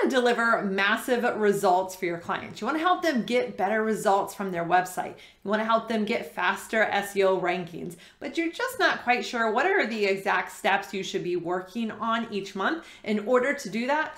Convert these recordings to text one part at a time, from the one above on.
to deliver massive results for your clients. You want to help them get better results from their website. You want to help them get faster SEO rankings, but you're just not quite sure what are the exact steps you should be working on each month. In order to do that,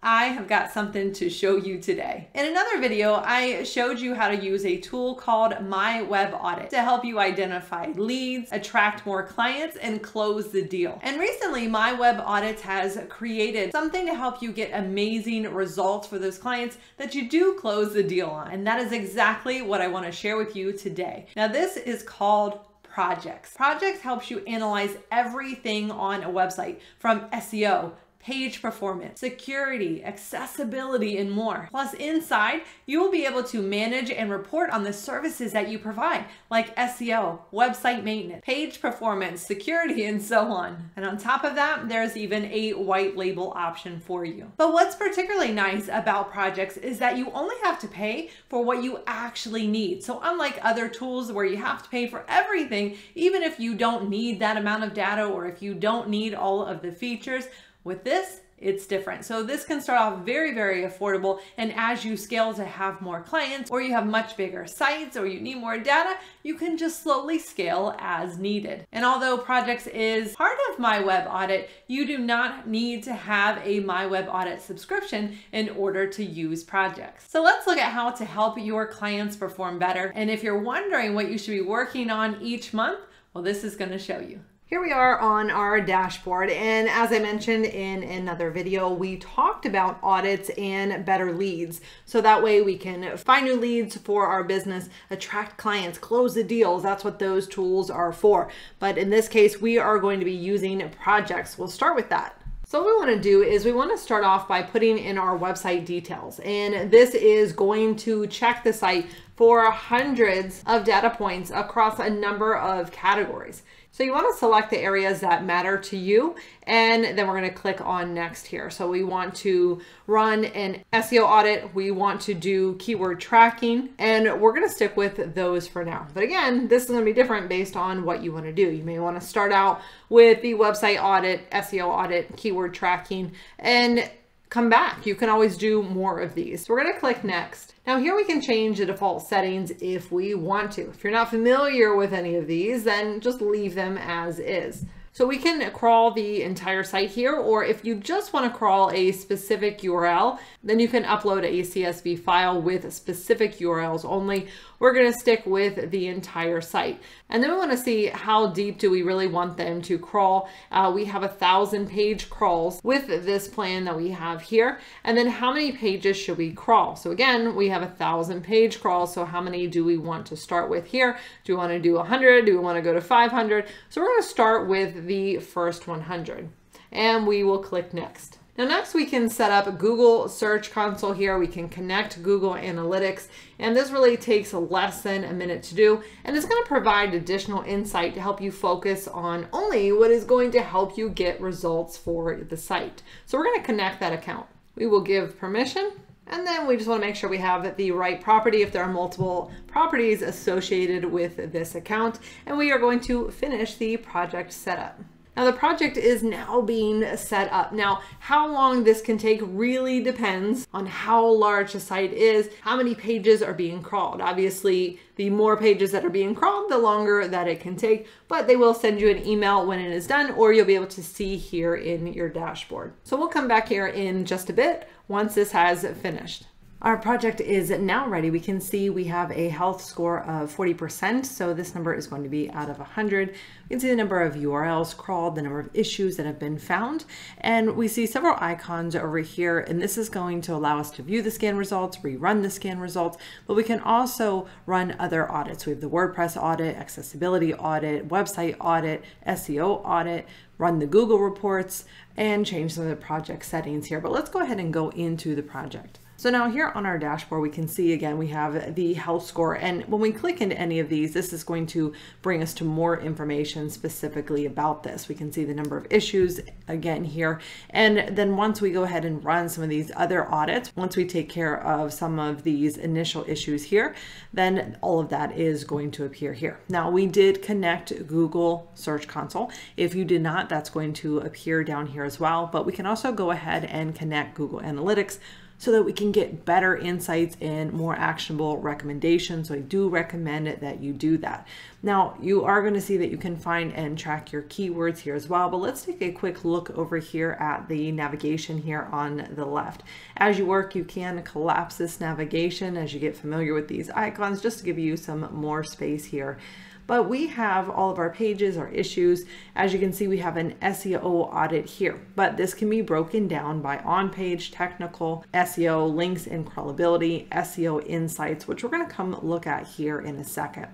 I have got something to show you today. In another video, I showed you how to use a tool called MyWebAudit to help you identify leads, attract more clients, and close the deal. And recently, MyWebAudit has created something to help you get amazing results for those clients that you do close the deal on. And that is exactly what I want to share with you today. Now, this is called Projects. Projects helps you analyze everything on a website, from SEO, page performance, security, accessibility, and more. Plus, inside, you will be able to manage and report on the services that you provide, like SEO, website maintenance, page performance, security, and so on. And on top of that, there's even a white label option for you. But what's particularly nice about Projects is that you only have to pay for what you actually need. So unlike other tools where you have to pay for everything, even if you don't need that amount of data or if you don't need all of the features, with this, it's different. So this can start off very, very affordable. And as you scale to have more clients, or you have much bigger sites, or you need more data, you can just slowly scale as needed. And although Projects is part of MyWebAudit, you do not need to have a MyWebAudit subscription in order to use Projects. So let's look at how to help your clients perform better. And if you're wondering what you should be working on each month, well, this is going to show you. Here we are on our dashboard, and as I mentioned in another video, we talked about audits and better leads. So that way we can find new leads for our business, attract clients, close the deals. That's what those tools are for. But in this case, we are going to be using Projects. We'll start with that. So what we want to do is we want to start off by putting in our website details, and this is going to check the site for hundreds of data points across a number of categories. So you want to select the areas that matter to you, and then we're going to click on next here. So we want to run an SEO audit. We want to do keyword tracking, and we're going to stick with those for now. But again, this is going to be different based on what you want to do. You may want to start out with the website audit, SEO audit, keyword tracking, and come back. You can always do more of these. So we're going to click next. Now here we can change the default settings if we want to. If you're not familiar with any of these, then just leave them as is. So we can crawl the entire site here, or if you just want to crawl a specific URL, then you can upload a CSV file with specific URLs only. We're going to stick with the entire site. And then we want to see how deep do we really want them to crawl. We have 1,000 page crawls with this plan that we have here. And then how many pages should we crawl? So again, we have 1,000 page crawls. So how many do we want to start with here? Do we want to do 100? Do we want to go to 500? So we're going to start with the first 100, and we will click next. Now next we can set up a Google Search Console here. We can connect Google Analytics, and this really takes less than a minute to do, and it's going to provide additional insight to help you focus on only what is going to help you get results for the site. So we're going to connect that account. We will give permission, and then we just want to make sure we have the right property if there are multiple properties associated with this account, and we are going to finish the project setup. Now the project is now being set up. Now, how long this can take really depends on how large the site is, how many pages are being crawled. Obviously, the more pages that are being crawled, the longer that it can take, but they will send you an email when it is done, or you'll be able to see here in your dashboard. So we'll come back here in just a bit once this has finished. Our project is now ready. We can see we have a health score of 40%. So this number is going to be out of 100. We can see the number of URLs crawled, the number of issues that have been found. And we see several icons over here. And this is going to allow us to view the scan results, rerun the scan results, but we can also run other audits. We have the WordPress audit, accessibility audit, website audit, SEO audit, run the Google reports, and change some of the project settings here. But let's go ahead and go into the project. So now here on our dashboard, we can see again, we have the health score. And when we click into any of these, this is going to bring us to more information specifically about this. We can see the number of issues again here. And then once we go ahead and run some of these other audits, once we take care of some of these initial issues here, then all of that is going to appear here. Now we did connect Google Search Console. If you did not, that's going to appear down here as well. But we can also go ahead and connect Google Analytics so that we can get better insights and more actionable recommendations. So I do recommend that you do that. Now you are going to see that you can find and track your keywords here as well, but let's take a quick look over here at the navigation here on the left. As you work, you can collapse this navigation as you get familiar with these icons, just to give you some more space here. But we have all of our pages, our issues. As you can see, we have an SEO audit here, but this can be broken down by on-page, technical, SEO, links and crawlability, SEO Insights, which we're going to come look at here in a second.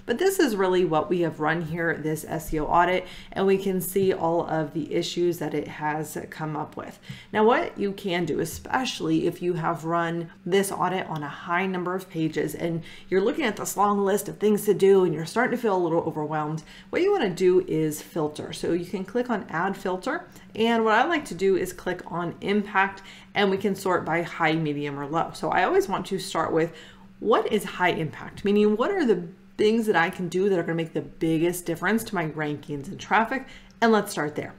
But this is really what we have run here, this SEO audit, and we can see all of the issues that it has come up with. Now, what you can do, especially if you have run this audit on a high number of pages and you're looking at this long list of things to do and you're starting to feel a little overwhelmed, what you want to do is filter. So you can click on Add Filter, and what I like to do is click on Impact, and we can sort by high, medium, or low. So I always want to start with what is high impact, meaning what are the things that I can do that are going to make the biggest difference to my rankings and traffic. And let's start there.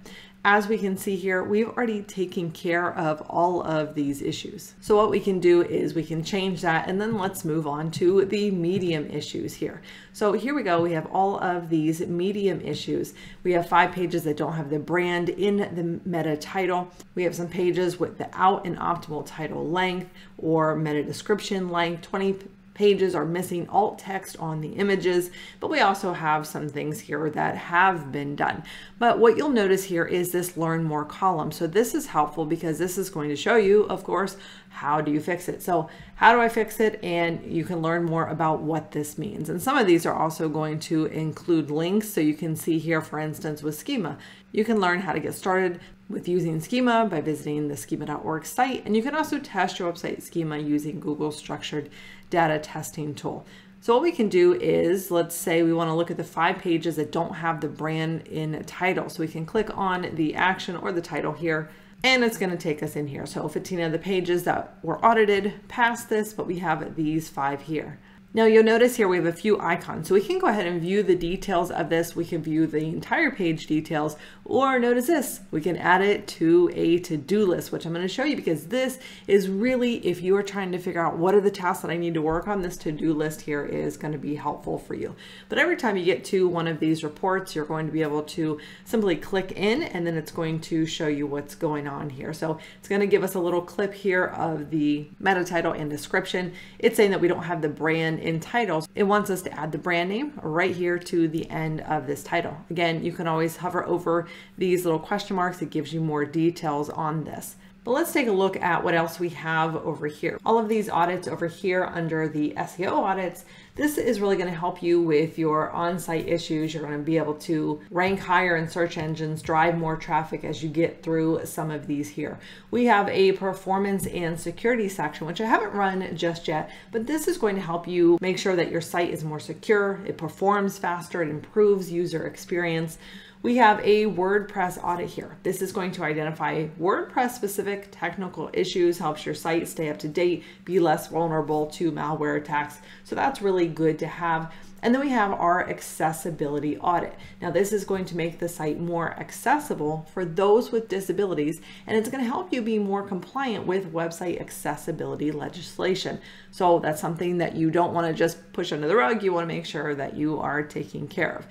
As we can see here, we've already taken care of all of these issues. So what we can do is we can change that, and then let's move on to the medium issues here. So here we go. We have all of these medium issues. We have 5 pages that don't have the brand in the meta title. We have some pages without an optimal title length or meta description length. 20 pages are missing alt text on the images, but we also have some things here that have been done. But what you'll notice here is this learn more column. So this is helpful because this is going to show you, of course, how do you fix it? So how do I fix it? And you can learn more about what this means. And some of these are also going to include links. So you can see here, for instance, with schema, you can learn how to get started with using schema by visiting the schema.org site. And you can also test your website schema using Google's structured data testing tool. So what we can do is, let's say we want to look at the 5 pages that don't have the brand in title. So we can click on the action or the title here, and it's going to take us in here. So 15 of the pages that were audited passed this, but we have these 5 here. Now you'll notice here we have a few icons, so we can go ahead and view the details of this. We can view the entire page details, or notice this, we can add it to a to-do list, which I'm going to show you because this is really, if you are trying to figure out what are the tasks that I need to work on, this to-do list here is going to be helpful for you. But every time you get to one of these reports, you're going to be able to simply click in, and then it's going to show you what's going on here. So it's going to give us a little clip here of the meta title and description. It's saying that we don't have the brand in titles. It wants us to add the brand name right here to the end of this title. Again, you can always hover over these little question marks. It gives you more details on this. But let's take a look at what else we have over here. All of these audits over here under the SEO audits, this is really going to help you with your on-site issues. You're going to be able to rank higher in search engines, drive more traffic as you get through some of these here. We have a performance and security section, which I haven't run just yet, but this is going to help you make sure that your site is more secure, it performs faster, it improves user experience. We have a WordPress audit here. This is going to identify WordPress specific technical issues, helps your site stay up to date, be less vulnerable to malware attacks. So that's really good to have. And then we have our accessibility audit. Now this is going to make the site more accessible for those with disabilities, and it's going to help you be more compliant with website accessibility legislation. So that's something that you don't want to just push under the rug. You want to make sure that you are taking care of.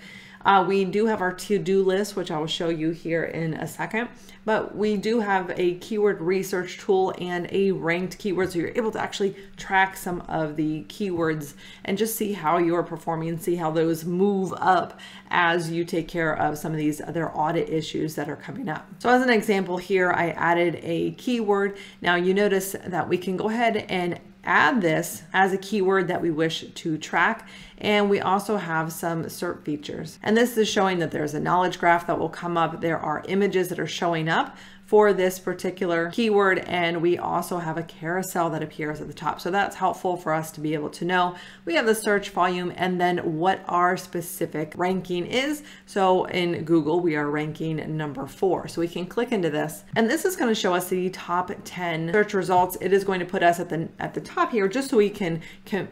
We do have our to-do list, which I will show you here in a second, but we do have a keyword research tool and a ranked keyword, so you're able to actually track some of the keywords and just see how you're performing and see how those move up as you take care of some of these other audit issues that are coming up. So as an example here, I added a keyword. Now you notice that we can go ahead and add this as a keyword that we wish to track. And we also have some SERP features. And this is showing that there's a knowledge graph that will come up. There are images that are showing up for this particular keyword, and we also have a carousel that appears at the top. So that's helpful for us to be able to know. We have the search volume and then what our specific ranking is. So in Google, we are ranking number 4. So we can click into this, and this is going to show us the top 10 search results. It is going to put us at the top here, just so we can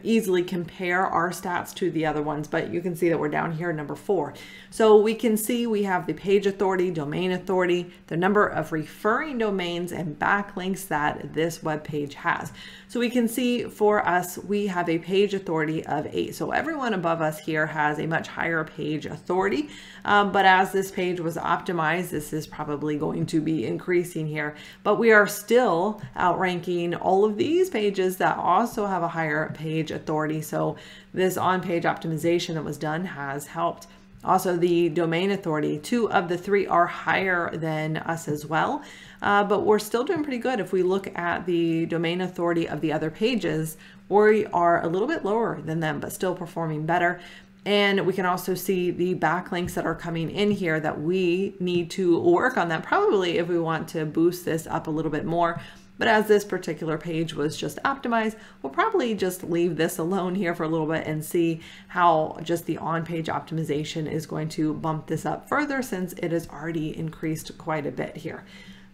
easily compare our stats to the other ones. But you can see that we're down here, number 4. So we can see we have the page authority, domain authority, the number of referring domains and backlinks that this web page has. So we can see for us, we have a page authority of 8. So everyone above us here has a much higher page authority. But as this page was optimized, this is probably going to be increasing here. But we are still outranking all of these pages that also have a higher page authority. So this on-page optimization that was done has helped. Also, the domain authority, 2 of the 3 are higher than us as well, but we're still doing pretty good. If we look at the domain authority of the other pages, we are a little bit lower than them, but still performing better. And we can also see the backlinks that are coming in here that we need to work on that probably if we want to boost this up a little bit more. But as this particular page was just optimized, we'll probably just leave this alone here for a little bit and see how just the on-page optimization is going to bump this up further, since it has already increased quite a bit here.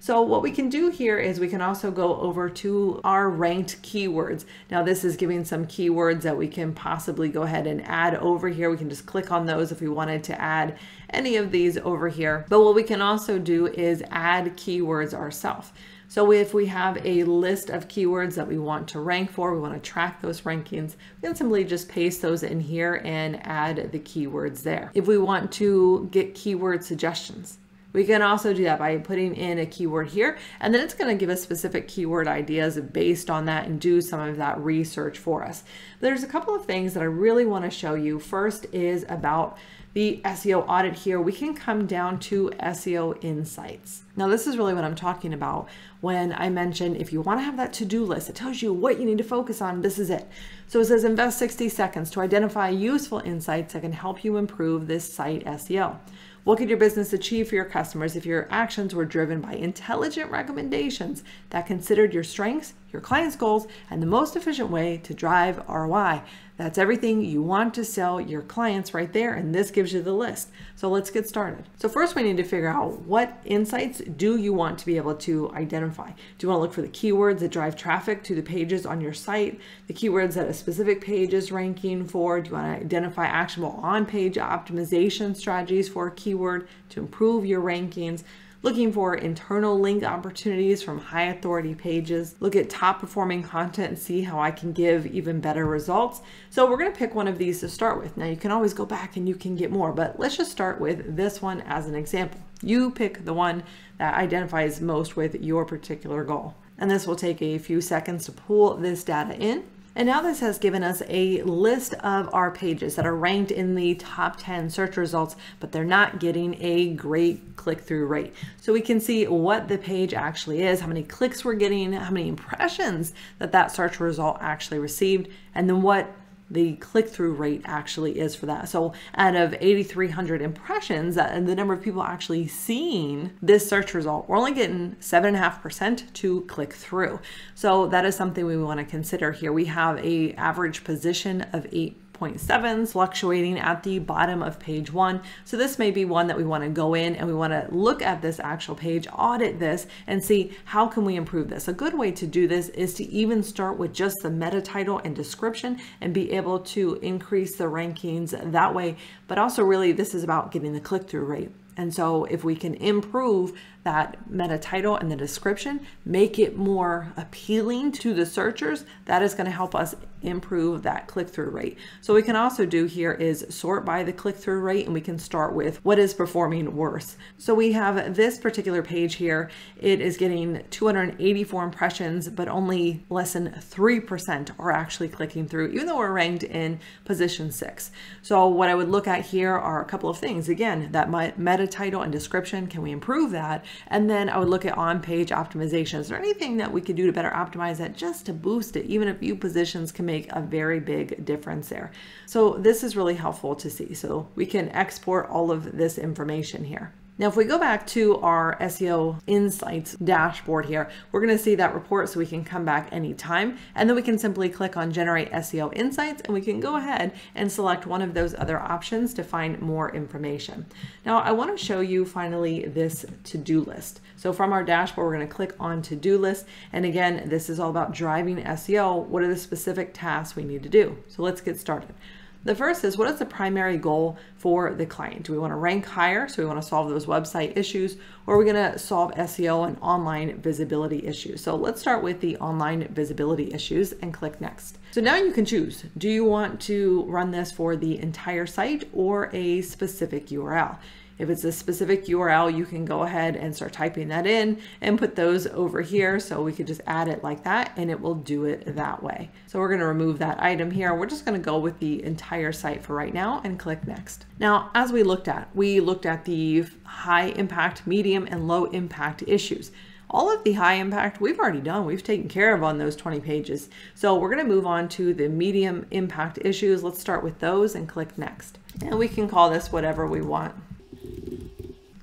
So what we can do here is we can also go over to our ranked keywords. Now this is giving some keywords that we can possibly go ahead and add over here. We can just click on those if we wanted to add any of these over here. But what we can also do is add keywords ourselves. So if we have a list of keywords that we want to rank for, we want to track those rankings, we can simply just paste those in here and add the keywords there. If we want to get keyword suggestions, we can also do that by putting in a keyword here, and then it's going to give us specific keyword ideas based on that and do some of that research for us. There's a couple of things that I really want to show you. First is about the SEO audit here. We can come down to SEO Insights. Now this is really what I'm talking about when I mentioned if you want to have that to-do list, it tells you what you need to focus on. This is it. So it says invest 60 seconds to identify useful insights that can help you improve this site SEO. What could your business achieve for your customers if your actions were driven by intelligent recommendations that considered your strengths, your clients' goals, and the most efficient way to drive ROI? That's everything you want to sell your clients right there, and this gives you the list. So let's get started. So first we need to figure out what insights do you want to be able to identify. Do you want to look for the keywords that drive traffic to the pages on your site, the keywords that a specific page is ranking for? Do you want to identify actionable on-page optimization strategies for a keyword to improve your rankings? Looking for internal link opportunities from high authority pages. Look at top performing content and see how I can give even better results. So we're going to pick one of these to start with. Now you can always go back and you can get more, but let's just start with this one as an example. You pick the one that identifies most with your particular goal. And this will take a few seconds to pull this data in. And now this has given us a list of our pages that are ranked in the top 10 search results, but they're not getting a great click-through rate. So we can see what the page actually is, how many clicks we're getting, how many impressions that search result actually received, and then what the click-through rate actually is for that. So out of 8,300 impressions, and the number of people actually seeing this search result, we're only getting 7.5% to click through. So that is something we want to consider here. We have a average position of 8.7 fluctuating at the bottom of page 1. So this may be one that we want to go in and we want to look at this actual page, audit this, and see how can we improve this. A good way to do this is to even start with just the meta title and description and be able to increase the rankings that way. But also really this is about getting the click-through rate. And so if we can improve that meta title and the description, make it more appealing to the searchers, that is going to help us improve that click-through rate. So what we can also do here is sort by the click-through rate, and we can start with what is performing worse. So we have this particular page here. It is getting 284 impressions, but only less than 3% are actually clicking through, even though we're ranked in position 6. So what I would look at here are a couple of things. Again, that meta title and description, can we improve that? And then I would look at on-page optimization. Is there anything that we could do to better optimize that just to boost it? Even a few positions can make a very big difference there. So this is really helpful to see. So we can export all of this information here. Now, if we go back to our SEO Insights dashboard here, we're going to see that report, so we can come back anytime, and then we can simply click on Generate SEO Insights, and we can go ahead and select one of those other options to find more information. Now, I want to show you finally this to-do list. So from our dashboard, we're going to click on to-do list, and again, this is all about driving SEO. What are the specific tasks we need to do? So let's get started. The first is, what is the primary goal for the client? Do we want to rank higher? So we want to solve those website issues, or are we going to solve SEO and online visibility issues? So let's start with the online visibility issues and click next. So now you can choose. Do you want to run this for the entire site or a specific URL? If it's a specific URL, you can go ahead and start typing that in and put those over here. So we could just add it like that and it will do it that way. So we're going to remove that item here. We're just going to go with the entire site for right now and click next. Now, as we looked at the high impact, medium, and low impact issues. All of the high impact we've already done. We've taken care of on those 20 pages. So we're going to move on to the medium impact issues. Let's start with those and click next. And we can call this whatever we want.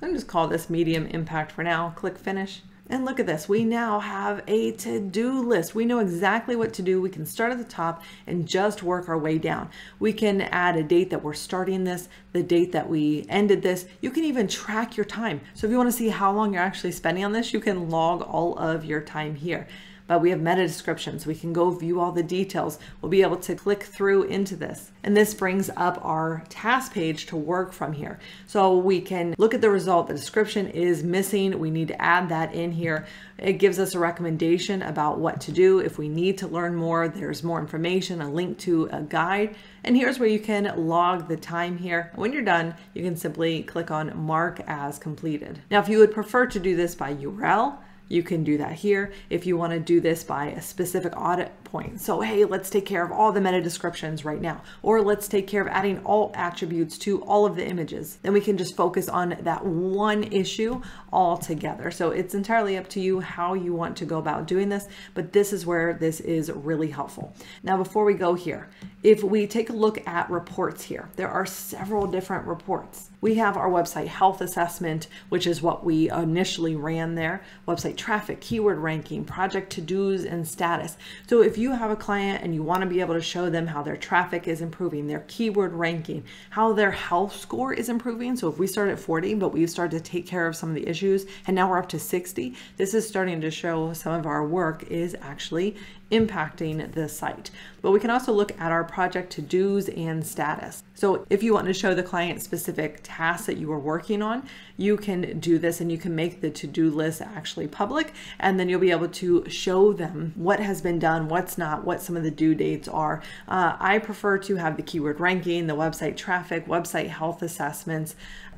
I'm just call this medium impact for now. Click finish. And look at this. We now have a to-do list. We know exactly what to do. We can start at the top and just work our way down. We can add a date that we're starting this, the date that we ended this. You can even track your time. So if you want to see how long you're actually spending on this, you can log all of your time here. But we have meta descriptions. We can go view all the details. We'll be able to click through into this. And this brings up our task page to work from here. So we can look at the result. The description is missing. We need to add that in here. It gives us a recommendation about what to do. If we need to learn more, there's more information, a link to a guide. And here's where you can log the time here. When you're done, you can simply click on Mark as completed. Now, if you would prefer to do this by URL, you can do that here. If you want to do this by a specific audit point. So, hey, let's take care of all the meta descriptions right now, or let's take care of adding all attributes to all of the images. Then we can just focus on that one issue all together. So it's entirely up to you how you want to go about doing this, but this is where this is really helpful. Now, before we go here, if we take a look at reports here, there are several different reports. We have our website health assessment, which is what we initially ran there, website traffic, keyword ranking, project to-dos, and status. So if you have a client and you want to be able to show them how their traffic is improving, their keyword ranking, how their health score is improving. So if we start at 40, but we've started to take care of some of the issues and now we're up to 60, this is starting to show some of our work is actually impacting the site. But we can also look at our project to-dos and status. So if you want to show the client specific tasks that you are working on, you can do this and you can make the to-do list actually public, and then you'll be able to show them what has been done, what's not, what some of the due dates are. I prefer to have the keyword ranking, the website traffic, website health assessments.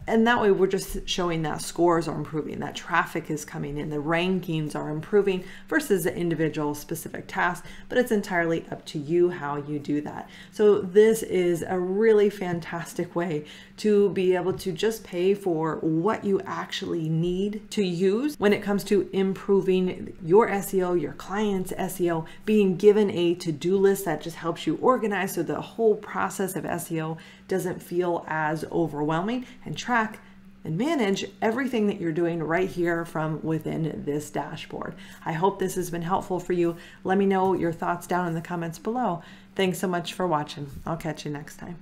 And that way we're just showing that scores are improving, that traffic is coming in, the rankings are improving versus the individual specific task, but it's entirely up to you how you do that. So this is a really fantastic way to be able to just pay for what you actually need to use when it comes to improving your SEO, your client's SEO, being given a to-do list that just helps you organize so the whole process of SEO doesn't feel as overwhelming, and track and manage everything that you're doing right here from within this dashboard. I hope this has been helpful for you. Let me know your thoughts down in the comments below. Thanks so much for watching. I'll catch you next time.